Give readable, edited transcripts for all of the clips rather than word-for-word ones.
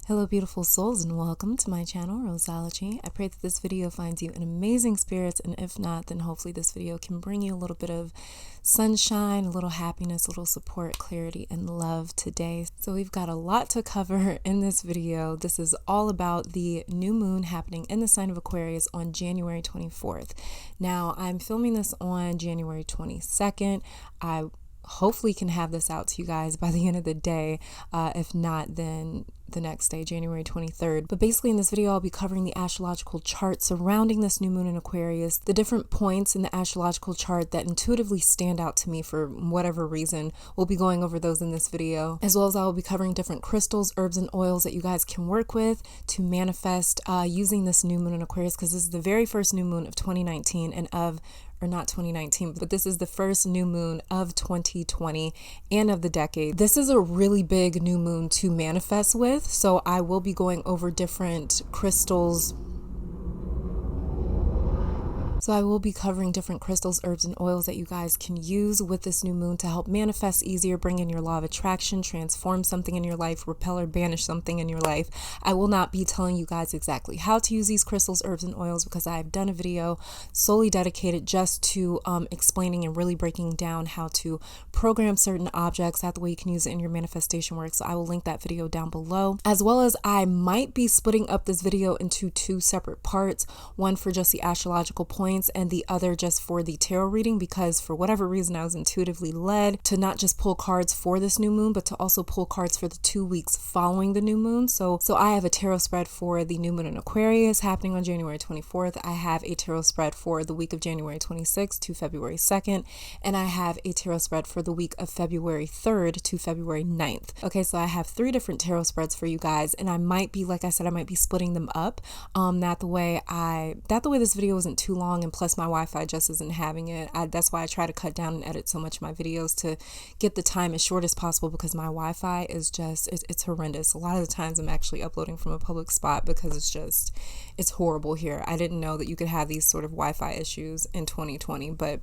Hello beautiful souls and welcome to my channel, Roseology. I pray that this video finds you in amazing spirits, and if not, then hopefully this video can bring you a little bit of sunshine, a little happiness, a little support, clarity, and love today. So we've got a lot to cover in this video. This is all about the new moon happening in the sign of Aquarius on January 24th. Now, I'm filming this on January 22nd. I hopefully can have this out to you guys by the end of the day. If not, then the next day, January 23rd. But basically in this video, I'll be covering the astrological chart surrounding this new moon in Aquarius, the different points in the astrological chart that intuitively stand out to me for whatever reason. We'll be going over those in this video, as well as I will be covering different crystals, herbs, and oils that you guys can work with to manifest using this new moon in Aquarius, because this is the very first new moon of 2019 and not 2019, but this is the first new moon of 2020 and of the decade. This is a really big new moon to manifest with, so I will be going over different crystals. So I will be covering different crystals, herbs, and oils that you guys can use with this new moon to help manifest easier, bring in your law of attraction, transform something in your life, repel or banish something in your life. I will not be telling you guys exactly how to use these crystals, herbs, and oils because I've done a video solely dedicated just to explaining and really breaking down how to program certain objects, that the way you can use it in your manifestation work. So I will link that video down below, as well as I might be splitting up this video into two separate parts, one for just the astrological points and the other just for the tarot reading, because for whatever reason I was intuitively led to not just pull cards for this new moon, but to also pull cards for the 2 weeks following the new moon. So I have a tarot spread for the new moon in Aquarius happening on January 24th. I have a tarot spread for the week of January 26th to February 2nd, and I have a tarot spread for the week of February 3rd to February 9th. Okay, so I have 3 different tarot spreads for you guys, and I might be, like I said, I might be splitting them up. That the way this video isn't too long, and plus my Wi-Fi just isn't having it. That's why I try to cut down and edit so much of my videos to get the time as short as possible, because my Wi-Fi is just, it's horrendous. A lot of the times I'm actually uploading from a public spot because it's horrible here. I didn't know that you could have these sort of Wi-Fi issues in 2020, but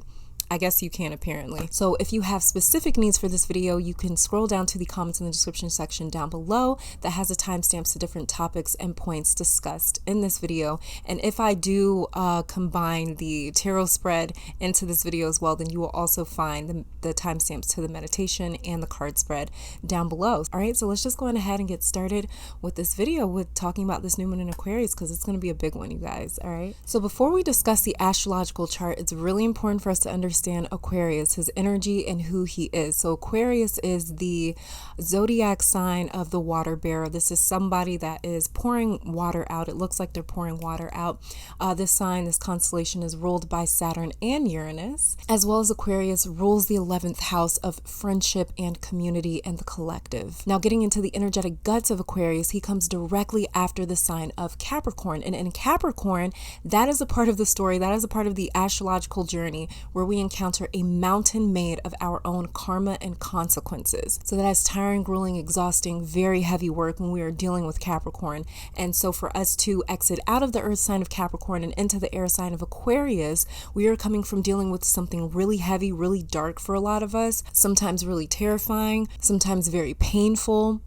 I guess you can apparently. So if you have specific needs for this video, you can scroll down to the comments in the description section down below that has the timestamps to different topics and points discussed in this video. And if I do combine the tarot spread into this video as well, then you will also find the timestamps to the meditation and the card spread down below. All right, so let's just go on ahead and get started with this video with talking about this new moon in Aquarius, because it's going to be a big one, you guys. All right, so before we discuss the astrological chart, it's really important for us to understand Aquarius, his energy, and who he is. So Aquarius is the zodiac sign of the water bearer. This is somebody that is pouring water out. It looks like they're pouring water out. This sign, this constellation, is ruled by Saturn and Uranus, as well as Aquarius rules the 11th house of friendship and community and the collective. Now, getting into the energetic guts of Aquarius, he comes directly after the sign of Capricorn. And in Capricorn, that is a part of the story, that is a part of the astrological journey where we encounter a mountain made of our own karma and consequences. So that is tiring, grueling, exhausting, very heavy work when we are dealing with Capricorn. And so for us to exit out of the earth sign of Capricorn and into the air sign of Aquarius, we are coming from dealing with something really heavy, really dark for a lot of us, sometimes really terrifying, sometimes very painful,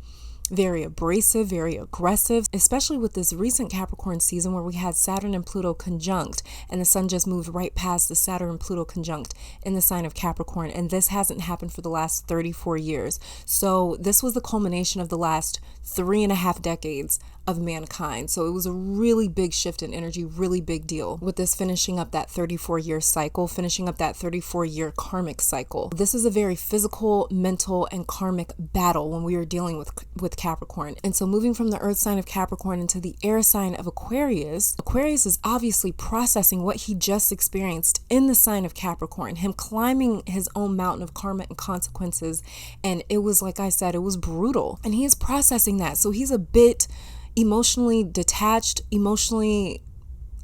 very abrasive, very aggressive, especially with this recent Capricorn season where we had Saturn and Pluto conjunct, and the sun just moved right past the Saturn and Pluto conjunct in the sign of Capricorn. And this hasn't happened for the last 34 years. So this was the culmination of the last 3.5 decades of mankind. So it was a really big shift in energy, really big deal with this finishing up that 34-year cycle, finishing up that 34-year karmic cycle. This is a very physical, mental, and karmic battle when we are dealing with Capricorn. And so moving from the earth sign of Capricorn into the air sign of Aquarius, Aquarius is obviously processing what he just experienced in the sign of Capricorn, him climbing his own mountain of karma and consequences. And it was, like I said, it was brutal. And he is processing that. So he's a bit emotionally detached, emotionally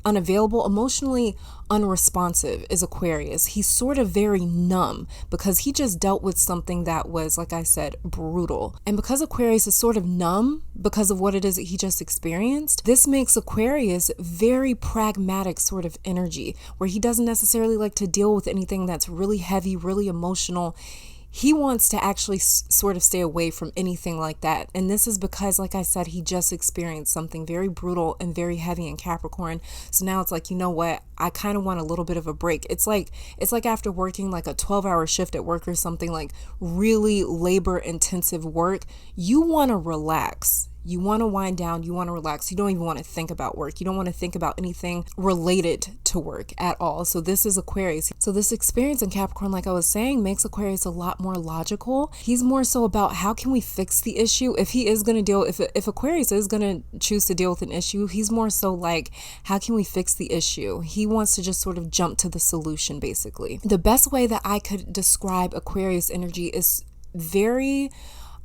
unavailable, emotionally unresponsive is Aquarius. He's sort of very numb because he just dealt with something that was, like I said, brutal. And because Aquarius is sort of numb because of what it is that he just experienced, this makes Aquarius very pragmatic sort of energy where he doesn't necessarily like to deal with anything that's really heavy, really emotional. he wants to actually sort of stay away from anything like that. And this is because, like I said, he just experienced something very brutal and very heavy in Capricorn. So now it's like, you know what? I kind of want a little bit of a break. It's like after working like a 12-hour shift at work or something, like really labor intensive work, you want to relax. You want to wind down, you want to relax. You don't even want to think about work. You don't want to think about anything related to work at all. So this is Aquarius. So this experience in Capricorn, like I was saying, makes Aquarius a lot more logical. He's more so about how can we fix the issue? If he is going to deal, if Aquarius is going to choose to deal with an issue, he's more so like, how can we fix the issue? He wants to just sort of jump to the solution, basically. The best way that I could describe Aquarius energy is very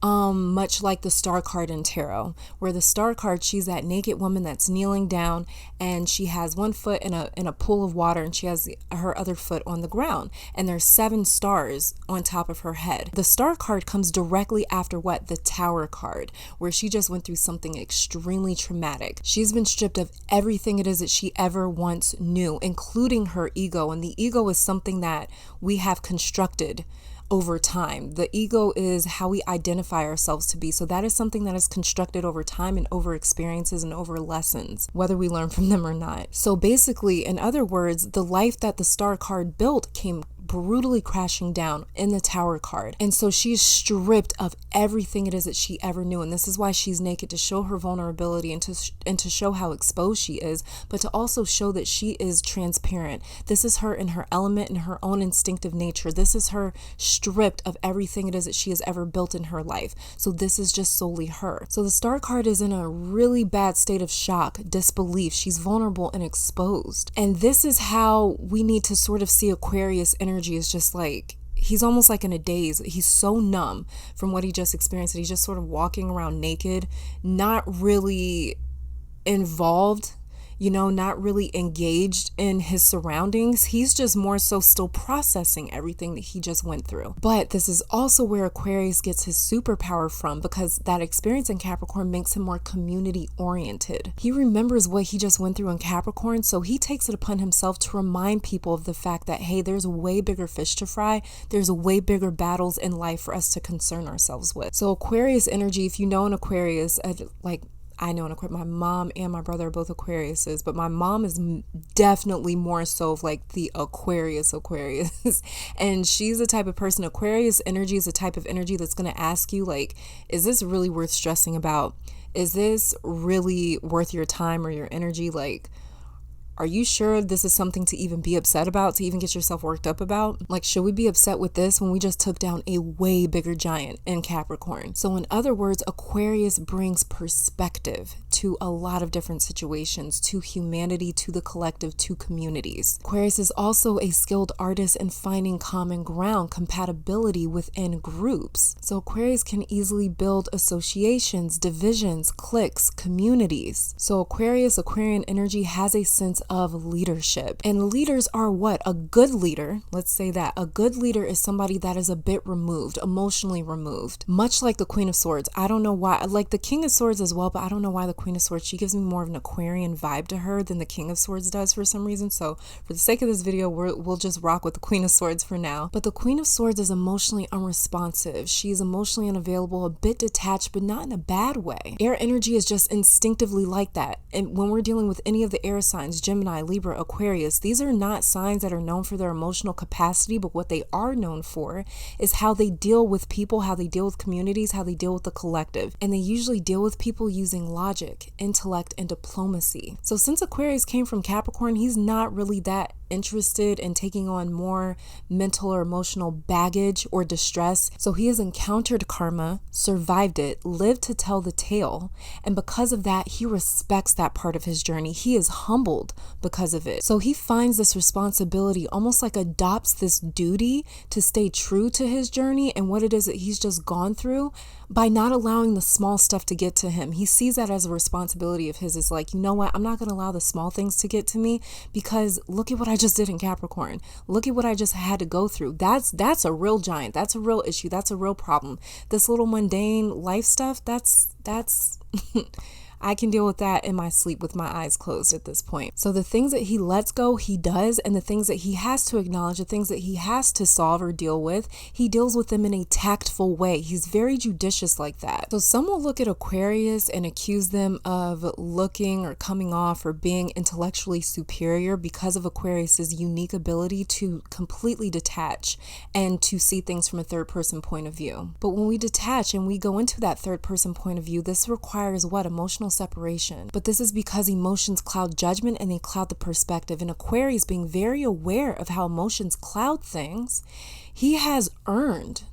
much like the star card in tarot, where the star card, she's that naked woman that's kneeling down and she has one foot in a pool of water and she has her other foot on the ground, and there's 7 stars on top of her head. The star card comes directly after what? The Tower card, where she just went through something extremely traumatic. She's been stripped of everything it is that she ever once knew, including her ego. And the ego is something that we have constructed over time. The ego is how we identify ourselves to be. So that is something that is constructed over time and over experiences and over lessons, whether we learn from them or not. So basically, in other words, the life that the star card built came brutally crashing down in the Tower card. And so she's stripped of everything it is that she ever knew. And this is why she's naked, to show her vulnerability and to show how exposed she is, but to also show that she is transparent. This is her in her element and her own instinctive nature. This is her stripped of everything it is that she has ever built in her life. So this is just solely her. So the star card is in a really bad state of shock, disbelief. She's vulnerable and exposed. And this is how we need to sort of see Aquarius energy. Is just like, he's almost like in a daze. He's so numb from what he just experienced that he's just sort of walking around naked, not really involved, not really engaged in his surroundings. He's just more so still processing everything that he just went through. But this is also where Aquarius gets his superpower from, because that experience in Capricorn makes him more community oriented. He remembers what he just went through in Capricorn, so he takes it upon himself to remind people of the fact that, hey, there's way bigger fish to fry. There's way bigger battles in life for us to concern ourselves with. So Aquarius energy, if you know an Aquarius, I know an Aquarius, my mom and my brother are both Aquariuses, but my mom is definitely more so of like the Aquarius. And she's the type of person, Aquarius energy is the type of energy that's going to ask you, like, is this really worth stressing about? Is this really worth your time or your energy? Like, are you sure this is something to even be upset about, to even get yourself worked up about? Like, should we be upset with this when we just took down a way bigger giant in Capricorn? So in other words, Aquarius brings perspective to a lot of different situations, to humanity, to the collective, to communities. Aquarius is also a skilled artist in finding common ground, compatibility within groups. So Aquarius can easily build associations, divisions, cliques, communities. So Aquarian energy has a sense of leadership. And leaders are what? A good leader, let's say that. A good leader is somebody that is a bit removed, emotionally removed. Much like the Queen of Swords. I don't know why. Like the King of Swords as well, but I don't know why the Queen of Swords, she gives me more of an Aquarian vibe to her than the King of Swords does for some reason. So for the sake of this video, we'll just rock with the Queen of Swords for now. But the Queen of Swords is emotionally unresponsive. She's emotionally unavailable, a bit detached, but not in a bad way. Air energy is just instinctively like that. And when we're dealing with any of the air signs, Gemini, Libra, Aquarius, these are not signs that are known for their emotional capacity, but what they are known for is how they deal with people, how they deal with communities, how they deal with the collective. And they usually deal with people using logic, intellect, and diplomacy. So since Aquarius came from Capricorn, he's not really that interested in taking on more mental or emotional baggage or distress. So he has encountered karma, survived it, lived to tell the tale, and because of that, he respects that part of his journey. He is humbled because of it. So he finds this responsibility, almost like adopts this duty to stay true to his journey and what it is that he's just gone through by not allowing the small stuff to get to him. He sees that as a responsibility of his. It's like, you know what? I'm not going to allow the small things to get to me, because look at what I just did in Capricorn. Look at what I just had to go through. That's a real giant. That's a real issue. That's a real problem. This little mundane life stuff, that's I can deal with that in my sleep with my eyes closed at this point. So the things that he lets go, he does, and the things that he has to acknowledge, the things that he has to solve or deal with, he deals with them in a tactful way. He's very judicious like that. So some will look at Aquarius and accuse them of looking or coming off or being intellectually superior because of Aquarius's unique ability to completely detach and to see things from a third person point of view. But when we detach and we go into that third person point of view, this requires what? Emotional separation. But this is because emotions cloud judgment and they cloud the perspective. And Aquarius, being very aware of how emotions cloud things, he has earned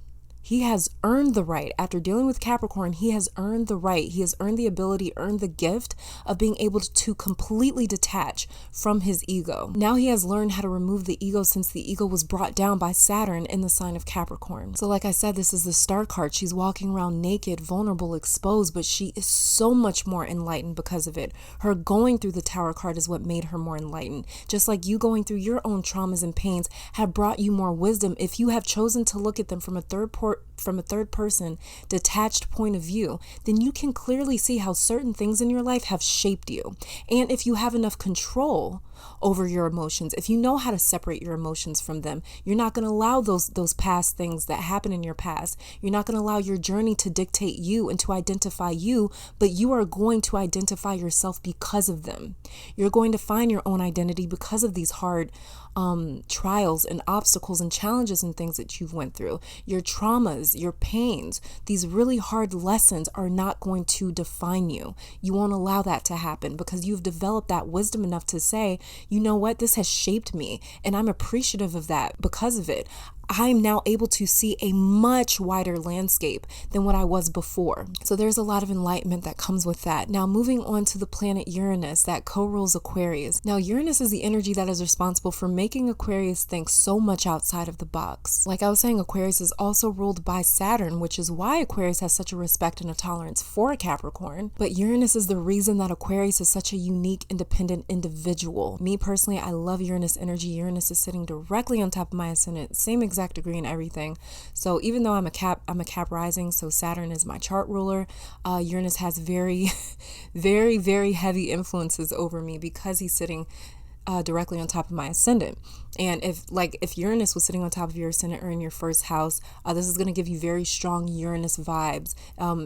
the right. After dealing with Capricorn, he has earned the right. He has earned the ability, earned the gift of being able to completely detach from his ego. Now he has learned how to remove the ego, since the ego was brought down by Saturn in the sign of Capricorn. So like I said, this is the Star card. She's walking around naked, vulnerable, exposed, but she is so much more enlightened because of it. Her going through the Tower card is what made her more enlightened. Just like you going through your own traumas and pains have brought you more wisdom if you have chosen to look at them from a third person detached point of view, then you can clearly see how certain things in your life have shaped you. And if you have enough control over your emotions, if you know how to separate your emotions from them, you're not going to allow those past things that happen in your past. You're not going to allow your journey to dictate you and to identify you, but you are going to identify yourself because of them. You're going to find your own identity because of these hard trials and obstacles and challenges and things that you've went through. Your traumas, your pains, these really hard lessons are not going to define you. You won't allow that to happen because you've developed that wisdom enough to say, you know what, this has shaped me and I'm appreciative of that because of it. I'm now able to see a much wider landscape than what I was before. So there's a lot of enlightenment that comes with that. Now moving on to the planet Uranus that co-rules Aquarius. Now Uranus is the energy that is responsible for making Aquarius think so much outside of the box. Like I was saying, Aquarius is also ruled by Saturn, which is why Aquarius has such a respect and a tolerance for Capricorn. But Uranus is the reason that Aquarius is such a unique, independent individual. Me personally, I love Uranus energy. Uranus is sitting directly on top of my ascendant, same exact degree in everything. So even though I'm a Cap rising, so Saturn is my chart ruler, Uranus has very very heavy influences over me because he's sitting directly on top of my ascendant. And if Uranus was sitting on top of your ascendant or in your first house, this is going to give you very strong Uranus vibes,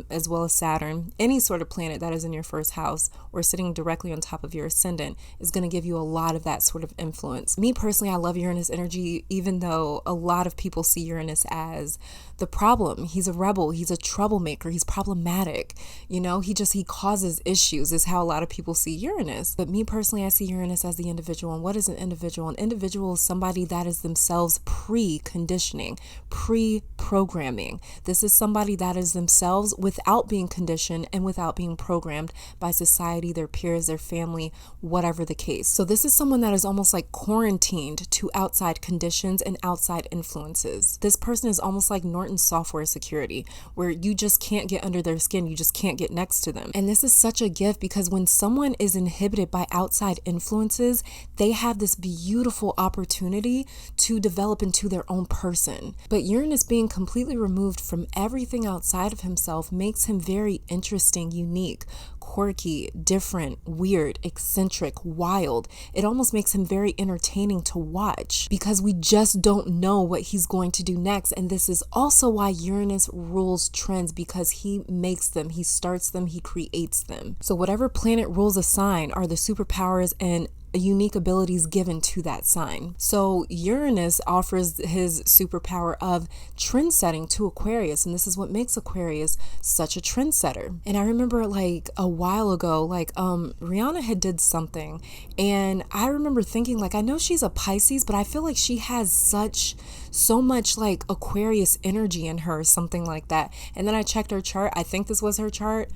as well as Saturn. Any sort of planet that is in your first house or sitting directly on top of your ascendant is going to give you a lot of that sort of influence. Me personally, I love Uranus energy, even though a lot of people see Uranus as the problem. He's a rebel. He's a troublemaker. He's problematic. You know, he causes issues is how a lot of people see Uranus. But me personally, I see Uranus as the individual. And what is an individual? An individual is somebody that is themselves pre-conditioning, pre-programming. This is somebody that is themselves without being conditioned and without being programmed by society, their peers, their family, whatever the case. So this is someone that is almost like quarantined to outside conditions and outside influences. This person is almost like Norton's software security, where you just can't get under their skin. You just can't get next to them. And this is such a gift because when someone is inhibited by outside influences, they have this beautiful opportunity to develop into their own person. But Uranus being completely removed from everything outside of himself makes him very interesting, unique, quirky, different, weird, eccentric, wild. It almost makes him very entertaining to watch because we just don't know what he's going to do next. And this is also why Uranus rules trends, because he makes them, he starts them, he creates them. So whatever planet rules a sign are the superpowers and unique abilities given to that sign. So Uranus offers his superpower of trend setting to Aquarius, and this is what makes Aquarius such a trendsetter. And I remember like a while ago, Rihanna had did something, and I remember thinking I know she's a Pisces, but I feel like she has so much like Aquarius energy in her, something like that. And then I checked her chart. I think this was her chart.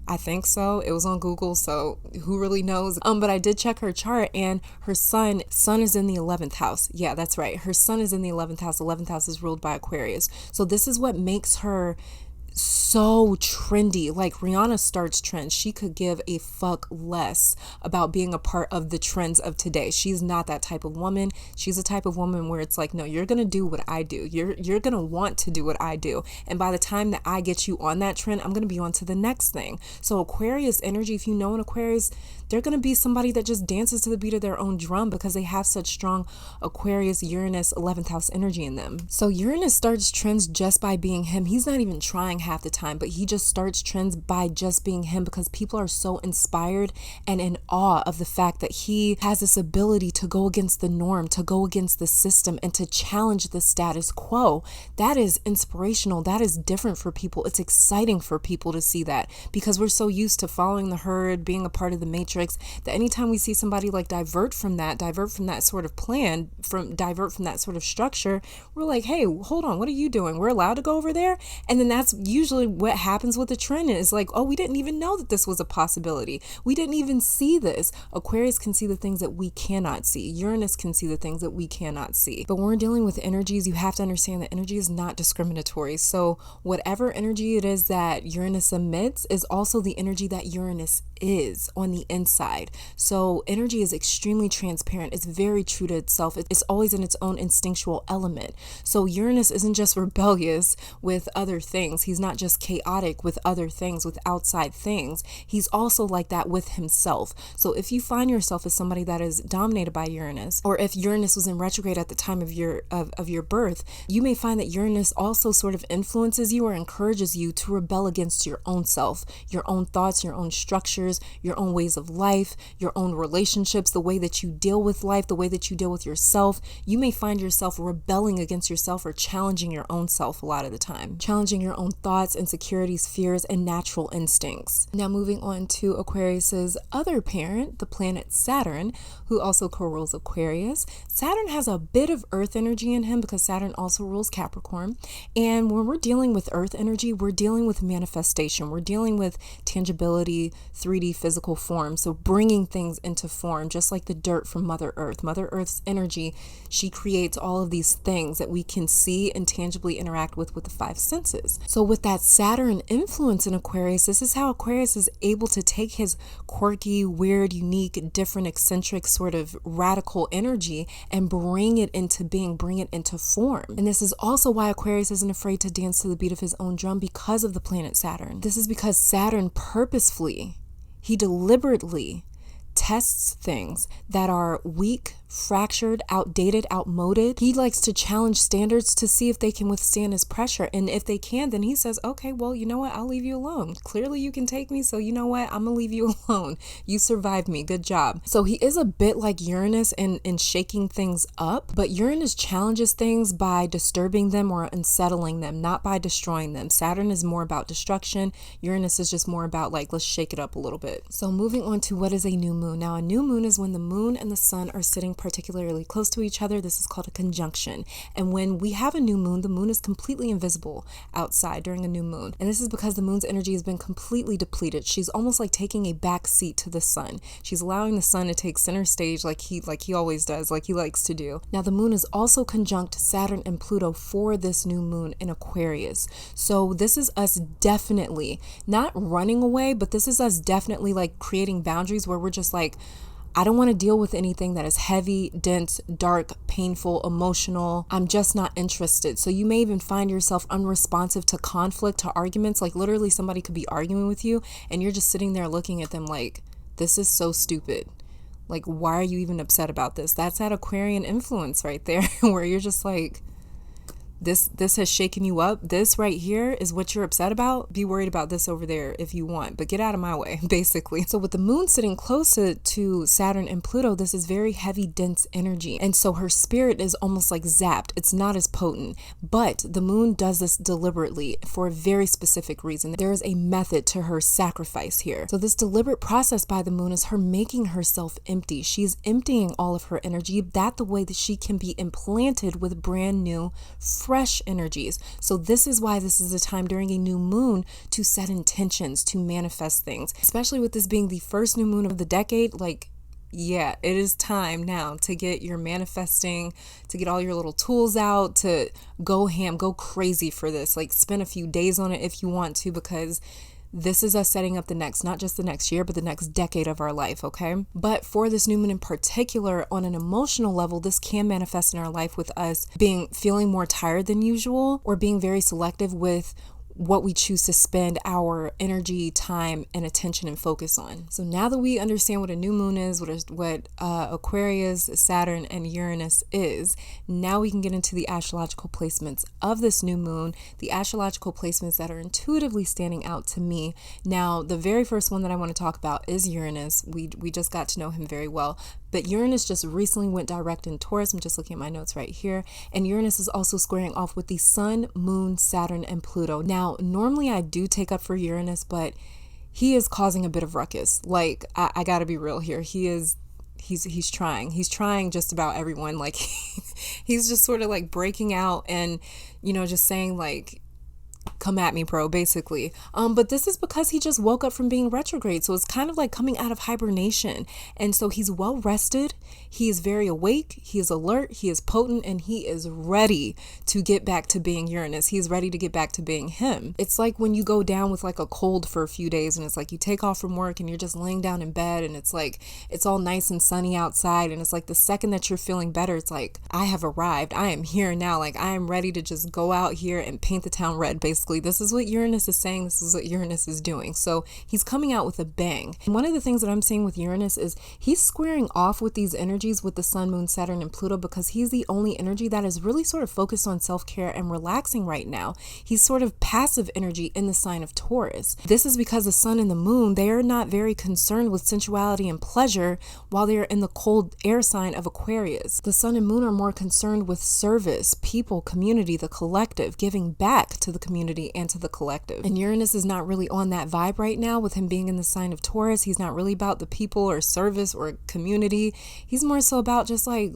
I think so. It was on Google, so who really knows? But I did check her chart, and her sun is in the 11th house. Yeah, that's right. Her sun is in the 11th house. 11th house is ruled by Aquarius. So this is what makes her so trendy. Like Rihanna starts trends. She could give a fuck less about being a part of the trends of today. She's not that type of woman. She's a type of woman where it's like, no, you're gonna do what I do. You're gonna want to do what I do. And by the time that I get you on that trend, I'm gonna be on to the next thing. So Aquarius energy, if you know an Aquarius, they're gonna be somebody that just dances to the beat of their own drum because they have such strong Aquarius, Uranus, 11th house energy in them. So Uranus starts trends just by being him. He's not even trying half the time, but he just starts trends by just being him because people are so inspired and in awe of the fact that he has this ability to go against the norm, to go against the system, and to challenge the status quo. That is inspirational. That is different for people. It's exciting for people to see that because we're so used to following the herd, being a part of the matrix, that anytime we see somebody like divert from that sort of plan, divert from that sort of structure, we're like, hey, hold on, what are you doing? We're allowed to go over there? And then that's usually what happens with the trend is like, oh, we didn't even know that this was a possibility. We didn't even see this. Aquarius can see the things that we cannot see. Uranus can see the things that we cannot see. But when we're dealing with energies, you have to understand that energy is not discriminatory. So whatever energy it is that Uranus emits is also the energy that Uranus is on the inside. So energy is extremely transparent. It's very true to itself. It's always in its own instinctual element. So Uranus isn't just rebellious with other things. He's not just chaotic with other things, with outside things. He's also like that with himself. So if you find yourself as somebody that is dominated by Uranus, or if Uranus was in retrograde at the time of your birth, you may find that Uranus also sort of influences you or encourages you to rebel against your own self, your own thoughts, your own structures, your own ways of life, your own relationships, the way that you deal with life, the way that you deal with yourself. You may find yourself rebelling against yourself or challenging your own self a lot of the time, challenging your own thoughts, insecurities, fears, and natural instincts. Now moving on to Aquarius's other parent, the planet Saturn, who also co-rules Aquarius. Saturn has a bit of earth energy in him because Saturn also rules Capricorn. And when we're dealing with earth energy, we're dealing with manifestation. We're dealing with tangibility, 3D physical form. So bringing things into form, just like the dirt from Mother Earth. Mother Earth's energy, she creates all of these things that we can see and tangibly interact with the five senses. So with that Saturn influence in Aquarius, this is how Aquarius is able to take his quirky, weird, unique, different, eccentric, sort of radical energy and bring it into being, bring it into form. And this is also why Aquarius isn't afraid to dance to the beat of his own drum because of the planet Saturn. This is because Saturn purposefully, he deliberately tests things that are weak, fractured, outdated, outmoded. He likes to challenge standards to see if they can withstand his pressure. And if they can, then he says, okay, well, you know what? I'll leave you alone. Clearly you can take me. So you know what? I'm gonna leave you alone. You survived me. Good job. So he is a bit like Uranus in shaking things up, but Uranus challenges things by disturbing them or unsettling them, not by destroying them. Saturn is more about destruction. Uranus is just more about like, let's shake it up a little bit. So moving on to what is a new moon. Now, a new moon is when the moon and the sun are sitting particularly close to each other. This is called a conjunction. And when we have a new moon, the moon is completely invisible outside during a new moon. And this is because the moon's energy has been completely depleted. She's almost like taking a back seat to the sun. She's allowing the sun to take center stage like he always does, like he likes to do. Now, the moon is also conjunct Saturn and Pluto for this new moon in Aquarius. So this is us definitely not running away, but this is us definitely like creating boundaries where we're just like, I don't want to deal with anything that is heavy, dense, dark, painful, emotional. I'm just not interested. So you may even find yourself unresponsive to conflict, to arguments. Like literally somebody could be arguing with you and you're just sitting there looking at them like, this is so stupid. Like, why are you even upset about this? That's that Aquarian influence right there where you're just like, this has shaken you up. This right here is what you're upset about. Be worried about this over there if you want, but get out of my way, basically. So with the moon sitting closer to Saturn and Pluto, this is very heavy, dense energy. And so her spirit is almost like zapped. It's not as potent, but the moon does this deliberately for a very specific reason. There is a method to her sacrifice here. So this deliberate process by the moon is her making herself empty. She's emptying all of her energy, that the way that she can be implanted with brand new, fresh energies. So this is why this is a time during a new moon to set intentions, to manifest things, especially with this being the first new moon of the decade. Like, Yeah, it is time now to get your manifesting, to get all your little tools out, to go ham, go crazy for this. Like spend a few days on it if you want to, because this is us setting up the next, not just the next year, but the next decade of our life, okay? But for this new moon in particular, on an emotional level, this can manifest in our life with us feeling more tired than usual, or being very selective with what we choose to spend our energy, time, and attention and focus on. So now that we understand what a new moon is, what Aquarius, Saturn, and Uranus is, now we can get into the astrological placements of this new moon, the astrological placements that are intuitively standing out to me. Now, the very first one that I want to talk about is Uranus. We just got to know him very well. But Uranus just recently went direct in Taurus. I'm just looking at my notes right here. And Uranus is also squaring off with the Sun, Moon, Saturn, and Pluto. Now, normally I do take up for Uranus, but he is causing a bit of ruckus. Like, I gotta be real here. He's trying. He's trying just about everyone. Like, he's just sort of like breaking out and, just saying like, come at me, bro, basically. But this is because he just woke up from being retrograde. So it's kind of like coming out of hibernation. And so he's well rested. He is very awake. He is alert. He is potent, and he is ready to get back to being Uranus. He is ready to get back to being him. It's like when you go down with like a cold for a few days, and it's like you take off from work and you're just laying down in bed, and it's like it's all nice and sunny outside, and it's like the second that you're feeling better, it's like, I have arrived. I am here now. Like, I am ready to just go out here and paint the town red, basically. This is what Uranus is saying. This is what Uranus is doing. So he's coming out with a bang. And one of the things that I'm seeing with Uranus is he's squaring off with these energies with the Sun, Moon, Saturn, and Pluto, because he's the only energy that is really sort of focused on self-care and relaxing right now. He's sort of passive energy in the sign of Taurus. This is because the Sun and the Moon, they are not very concerned with sensuality and pleasure, while they are in the cold air sign of Aquarius. The Sun and Moon are more concerned with service, people, community, the collective, giving back to the community and to the collective. And Uranus is not really on that vibe right now with him being in the sign of Taurus. He's not really about the people or service or community. He's more so about just like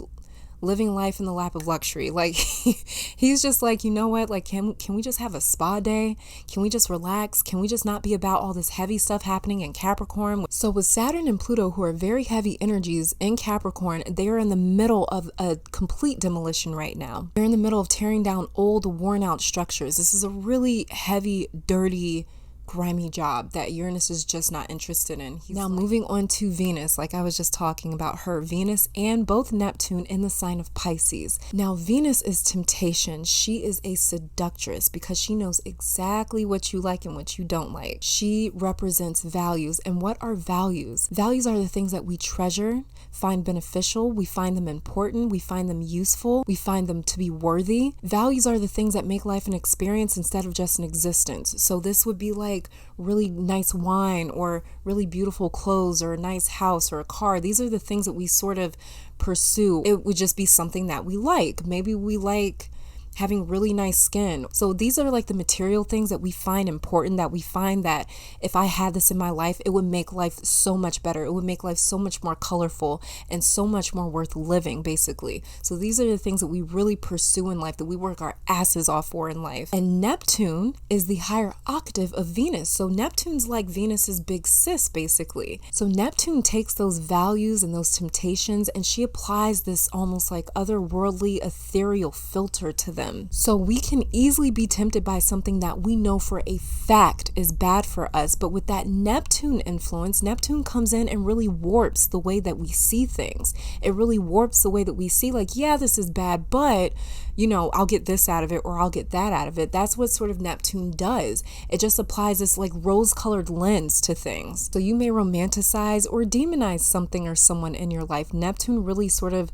living life in the lap of luxury. Like, he's just like, you know what, like, can we just have a spa day? Can we just relax? Can we just not be about all this heavy stuff happening in Capricorn? So with Saturn and Pluto, who are very heavy energies in Capricorn, they are in the middle of a complete demolition right now. They're in the middle of tearing down old, worn out structures. This is a really heavy, dirty, grimy job that Uranus is just not interested in. Now moving on to Venus, like I was just talking about her, Venus and both Neptune in the sign of Pisces. Now Venus is temptation. She is a seductress because she knows exactly what you like and what you don't like. She represents values. And what are values? Values are the things that we treasure, find beneficial, we find them important, we find them useful, we find them to be worthy. Values are the things that make life an experience instead of just an existence. So this would be like really nice wine or really beautiful clothes or a nice house or a car. These are the things that we sort of pursue. It would just be something that we like. Maybe we like having really nice skin. So these are like the material things that we find important, that we find that if I had this in my life, it would make life so much better. It would make life so much more colorful and so much more worth living, basically. So these are the things that we really pursue in life, that we work our asses off for in life. And Neptune is the higher octave of Venus. So Neptune's like Venus's big sis, basically. So Neptune takes those values and those temptations, and she applies this almost like otherworldly, ethereal filter to them. So we can easily be tempted by something that we know for a fact is bad for us. But with that Neptune influence, Neptune comes in and really warps the way that we see things. It really warps the way that we see, like, yeah, this is bad, but I'll get this out of it or I'll get that out of it. That's what sort of Neptune does. It just applies this like rose-colored lens to things. So you may romanticize or demonize something or someone in your life. Neptune really sort of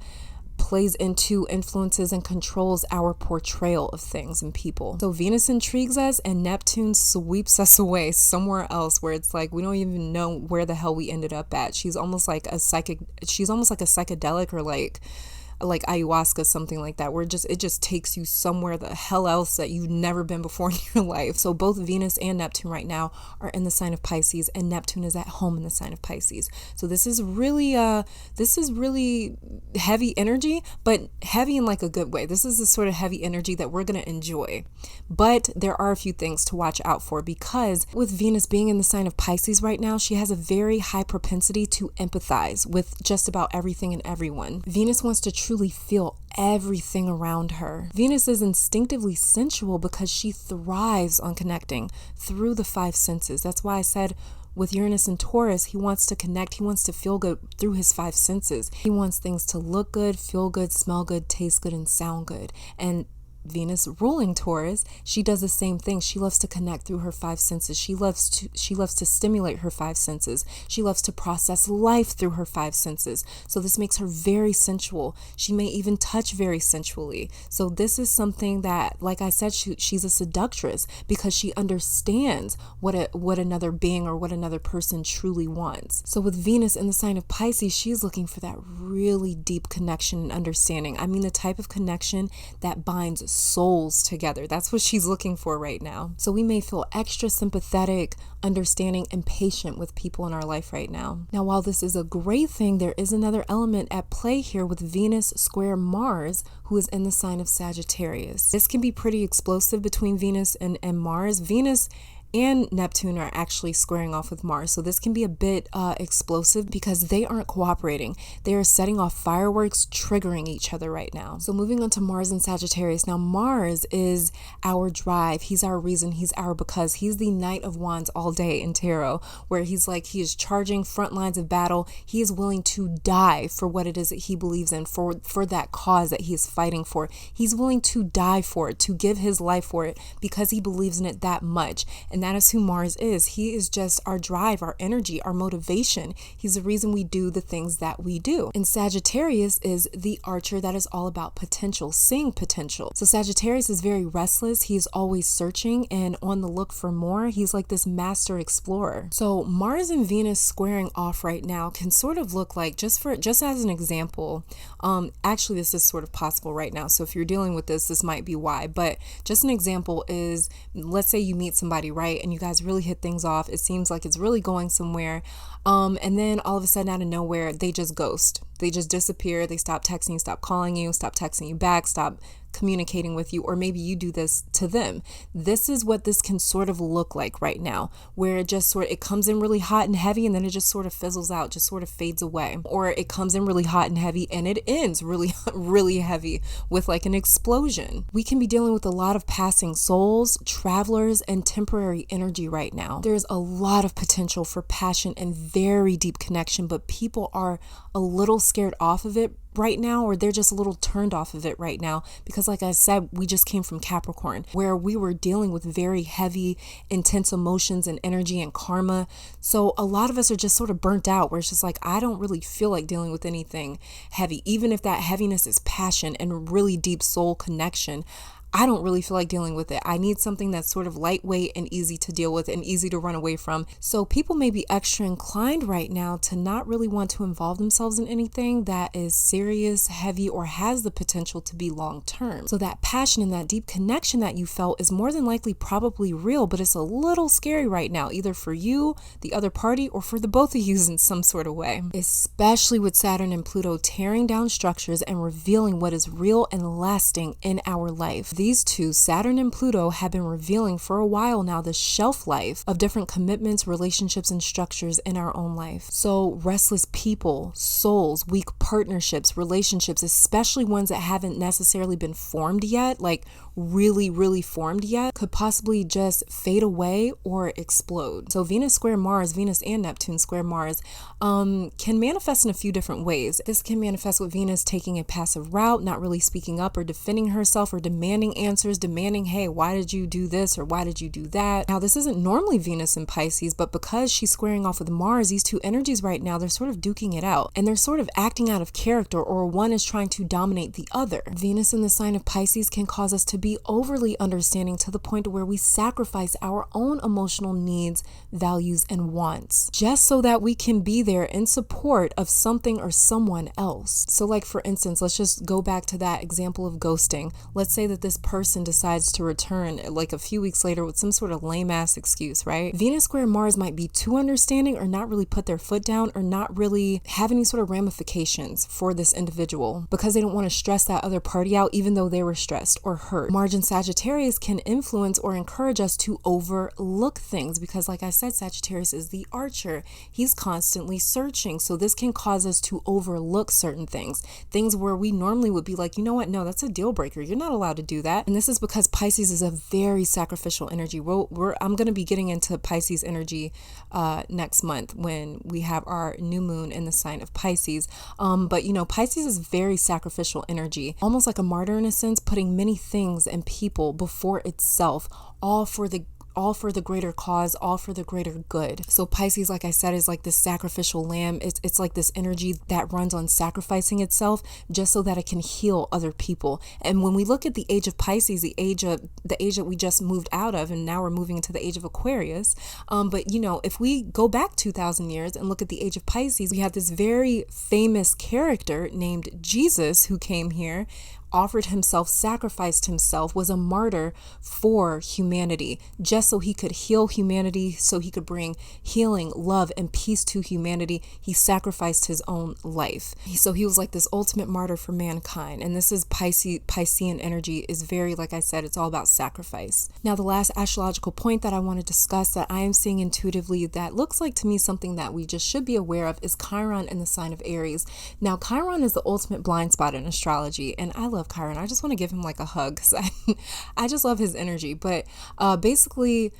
plays into, influences, and controls our portrayal of things and people. So Venus intrigues us and Neptune sweeps us away somewhere else where it's like we don't even know where the hell we ended up at. She's almost like a psychedelic or like like ayahuasca, something like that, where it just takes you somewhere the hell else that you've never been before in your life. So both Venus and Neptune right now are in the sign of Pisces, and Neptune is at home in the sign of Pisces. So this is really heavy energy, but heavy in like a good way. This is the sort of heavy energy that we're going to enjoy. But there are a few things to watch out for, because with Venus being in the sign of Pisces right now, she has a very high propensity to empathize with just about everything and everyone. Venus wants to truly feel everything around her. Venus is instinctively sensual because she thrives on connecting through the five senses. That's why I said with Uranus and Taurus, he wants to connect. He wants to feel good through his five senses. He wants things to look good, feel good, smell good, taste good, and sound good. And Venus ruling Taurus, she does the same thing. She loves to connect through her five senses. She loves to stimulate her five senses. She loves to process life through her five senses. So this makes her very sensual. She may even touch very sensually. So this is something that, like I said, she's a seductress because she understands what another being or what another person truly wants. So with Venus in the sign of Pisces, she's looking for that really deep connection and understanding. I mean, the type of connection that binds souls together. That's what she's looking for right now. So we may feel extra sympathetic, understanding, and patient with people in our life right now. Now, while this is a great thing, there is another element at play here with Venus square Mars, who is in the sign of Sagittarius. This can be pretty explosive between Venus and Mars. Venus and Neptune are actually squaring off with Mars. So this can be a bit explosive because they aren't cooperating. They are setting off fireworks, triggering each other right now. So moving on to Mars and Sagittarius. Now Mars is our drive. He's our reason. He's our because. He's the Knight of Wands all day in tarot, where he is charging front lines of battle. He is willing to die for what it is that he believes in, for that cause that he is fighting for. He's willing to die for it, to give his life for it, because he believes in it that much. And that is who Mars is. He is just our drive, our energy, our motivation. He's the reason we do the things that we do. And Sagittarius is the archer that is all about potential, seeing potential. So Sagittarius is very restless. He's always searching and on the look for more. He's like this master explorer. So Mars and Venus squaring off right now can sort of look like, just as an example, actually this is sort of possible right now. So if you're dealing with this might be why, but just an example is, let's say you meet somebody, right? And you guys really hit things off. It seems like it's really going somewhere. And then all of a sudden out of nowhere, they just ghost. They just disappear. They stop texting, stop calling you, stop texting you back, stop communicating with you, or maybe you do this to them. This is what this can sort of look like right now, where it comes in really hot and heavy, and then it just sort of fizzles out, just sort of fades away. Or it comes in really hot and heavy and it ends really, really heavy with like an explosion. We can be dealing with a lot of passing souls, travelers, and temporary energy right now. There's a lot of potential for passion and very deep connection, but people are a little scared off of it right now, or they're just a little turned off of it right now, because like I said, we just came from Capricorn, where we were dealing with very heavy, intense emotions and energy and karma. So a lot of us are just sort of burnt out, where it's just like, I don't really feel like dealing with anything heavy, even if that heaviness is passion and really deep soul connection. I don't really feel like dealing with it. I need something that's sort of lightweight and easy to deal with and easy to run away from. So people may be extra inclined right now to not really want to involve themselves in anything that is serious, heavy, or has the potential to be long term. So that passion and that deep connection that you felt is more than likely probably real, but it's a little scary right now, either for you, the other party, or for the both of you in some sort of way. Especially with Saturn and Pluto tearing down structures and revealing what is real and lasting in our life. These two, Saturn and Pluto, have been revealing for a while now the shelf life of different commitments, relationships, and structures in our own life. So restless people, souls, weak partnerships, relationships, especially ones that haven't necessarily been formed yet, like really, really formed yet, could possibly just fade away or explode. So Venus square Mars, Venus and Neptune square Mars, can manifest in a few different ways. This can manifest with Venus taking a passive route, not really speaking up or defending herself or demanding demanding answers, demanding, hey, why did you do this or why did you do that? Now, this isn't normally Venus in Pisces, but because she's squaring off with Mars, these two energies right now, they're sort of duking it out and they're sort of acting out of character, or one is trying to dominate the other. Venus in the sign of Pisces can cause us to be overly understanding to the point where we sacrifice our own emotional needs, values, and wants just so that we can be there in support of something or someone else. So like, for instance, let's just go back to that example of ghosting. Let's say that this person decides to return like a few weeks later with some sort of lame ass excuse, right? Venus square Mars might be too understanding, or not really put their foot down, or not really have any sort of ramifications for this individual because they don't want to stress that other party out, even though they were stressed or hurt. Mars in Sagittarius can influence or encourage us to overlook things because, like I said, Sagittarius is the archer. He's constantly searching. So this can cause us to overlook certain things where we normally would be like, you know what? No, that's a deal breaker. You're not allowed to do that. And this is because Pisces is a very sacrificial energy. I'm going to be getting into Pisces energy next month when we have our new moon in the sign of Pisces. But you know, Pisces is very sacrificial energy, almost like a martyr in a sense, putting many things and people before itself, all for the greater cause, all for the greater good. So Pisces, like I said, is like this sacrificial lamb. It's like this energy that runs on sacrificing itself just so that it can heal other people. And when we look at the age of Pisces, the age that we just moved out of, and now we're moving into the age of Aquarius. But you know, if we go back 2,000 years and look at the age of Pisces, we had this very famous character named Jesus who came here, offered himself, sacrificed himself, was a martyr for humanity, just so he could heal humanity, so he could bring healing, love, and peace to humanity. He sacrificed his own life. So he was like this ultimate martyr for mankind. And this is Piscean energy is very, like I said, it's all about sacrifice. Now, the last astrological point that I want to discuss that I am seeing intuitively that looks like to me something that we just should be aware of is Chiron in the sign of Aries. Now, Chiron is the ultimate blind spot in astrology, and I love Chiron. I just want to give him like a hug because I just love his energy. But basically,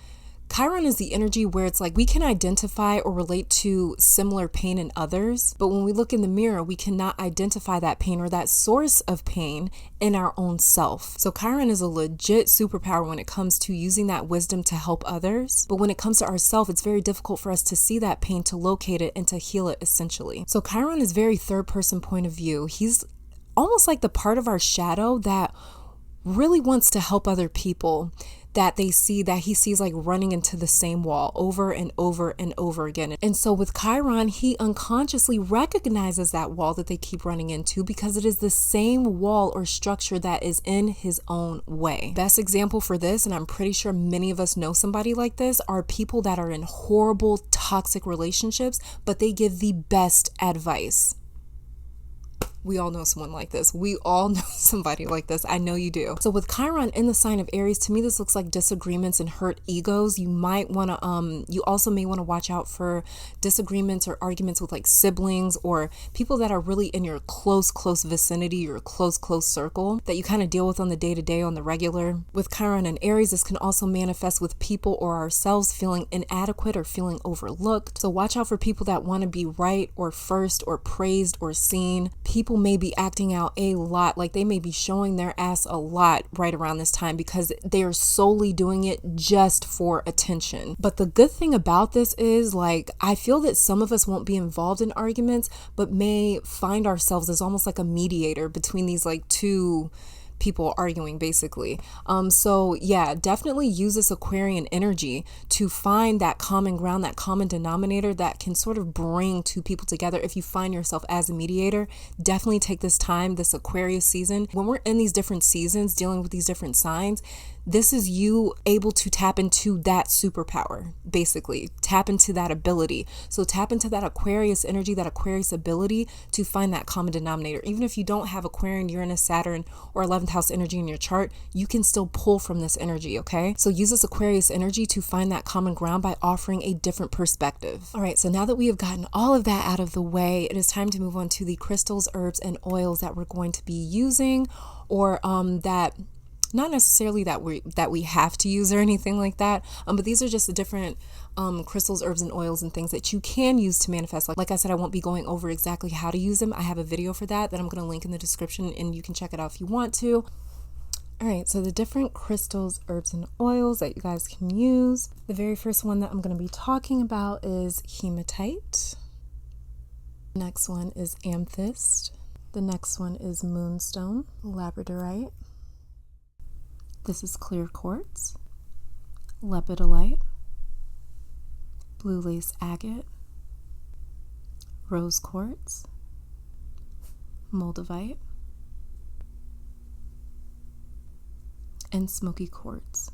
Chiron is the energy where it's like we can identify or relate to similar pain in others, but when we look in the mirror, we cannot identify that pain or that source of pain in our own self. So Chiron is a legit superpower when it comes to using that wisdom to help others. But when it comes to ourselves, it's very difficult for us to see that pain, to locate it, and to heal it essentially. So Chiron is very third person point of view. He's almost like the part of our shadow that really wants to help other people, that he sees like running into the same wall over and over and over again. And so with Chiron, he unconsciously recognizes that wall that they keep running into because it is the same wall or structure that is in his own way. Best example for this, and I'm pretty sure many of us know somebody like this, are people that are in horrible, toxic relationships, but they give the best advice. We all know someone like this. We all know somebody like this. I know you do. So with Chiron in the sign of Aries, to me, this looks like disagreements and hurt egos. You might want to, you also may want to watch out for disagreements or arguments with like siblings or people that are really in your close vicinity, your close circle that you kind of deal with on the day-to-day, on the regular. With Chiron and Aries, this can also manifest with people or ourselves feeling inadequate or feeling overlooked. So watch out for people that want to be right or first or praised or seen. People may be acting out a lot, like they may be showing their ass a lot right around this time because they are solely doing it just for attention. But the good thing about this is, like, I feel that some of us won't be involved in arguments, but may find ourselves as almost like a mediator between these like two people arguing basically. So yeah, definitely use this Aquarian energy to find that common ground, that common denominator that can sort of bring two people together. If you find yourself as a mediator, definitely take this time, this Aquarius season. When we're in these different seasons dealing with these different signs, this is you able to tap into that superpower, basically tap into that ability. So tap into that Aquarius energy, that Aquarius ability to find that common denominator. Even if you don't have Aquarian, Uranus, Saturn, or 11th house energy in your chart, you can still pull from this energy, okay? So use this Aquarius energy to find that common ground by offering a different perspective. All right, so now that we have gotten all of that out of the way, it is time to move on to the crystals, herbs, and oils that we're going to be using, or that not necessarily that we have to use or anything like that, but these are just the different crystals, herbs, and oils and things that you can use to manifest. Like I said, I won't be going over exactly how to use them. I have a video for that I'm going to link in the description, and you can check it out if you want to. All right, so the different crystals, herbs, and oils that you guys can use. The very first one that I'm going to be talking about is Hematite. The next one is Amethyst. The next one is Moonstone, Labradorite. This is clear quartz, Lepidolite, blue lace agate, rose quartz, moldavite, and smoky quartz.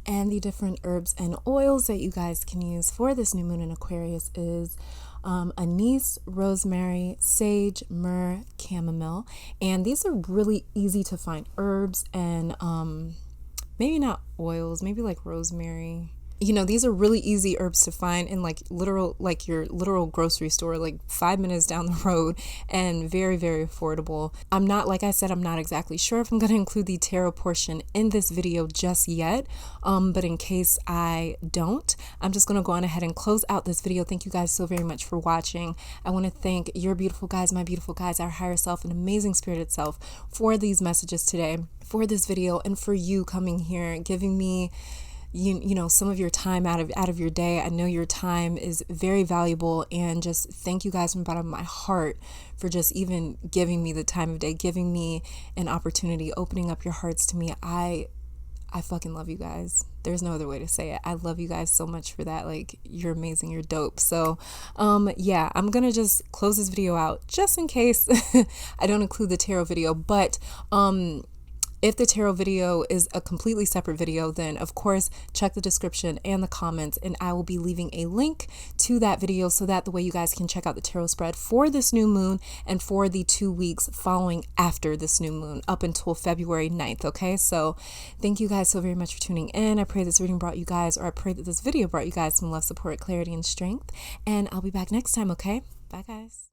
And the different herbs and oils that you guys can use for this new moon in Aquarius is anise, rosemary, sage, myrrh, chamomile. And these are really easy to find herbs and maybe not oils, maybe like rosemary. You know, these are really easy herbs to find in like your literal grocery store, like 5 minutes down the road, and very, very affordable. I'm not, like I said, I'm not exactly sure if I'm going to include the tarot portion in this video just yet. But in case I don't, I'm just going to go on ahead and close out this video. Thank you guys so very much for watching. I want to thank your beautiful guys, my beautiful guys, our higher self, and amazing spirit itself for these messages today, for this video, and for you coming here, giving me you know, some of your time out of your day. I know your time is very valuable, and just thank you guys from the bottom of my heart for just even giving me the time of day, giving me an opportunity, opening up your hearts to me. I fucking love you guys. There's no other way to say it. I love you guys so much for that. Like, you're amazing, you're dope. So yeah, I'm gonna just close this video out just in case I don't include the tarot video. But if the tarot video is a completely separate video, then of course check the description and the comments, and I will be leaving a link to that video so that the way you guys can check out the tarot spread for this new moon and for the 2 weeks following after this new moon up until February 9th. Okay, so thank you guys so very much for tuning in. I pray this reading brought you guys, or I pray that this video brought you guys some love, support, clarity, and strength, and I'll be back next time. Okay, bye guys.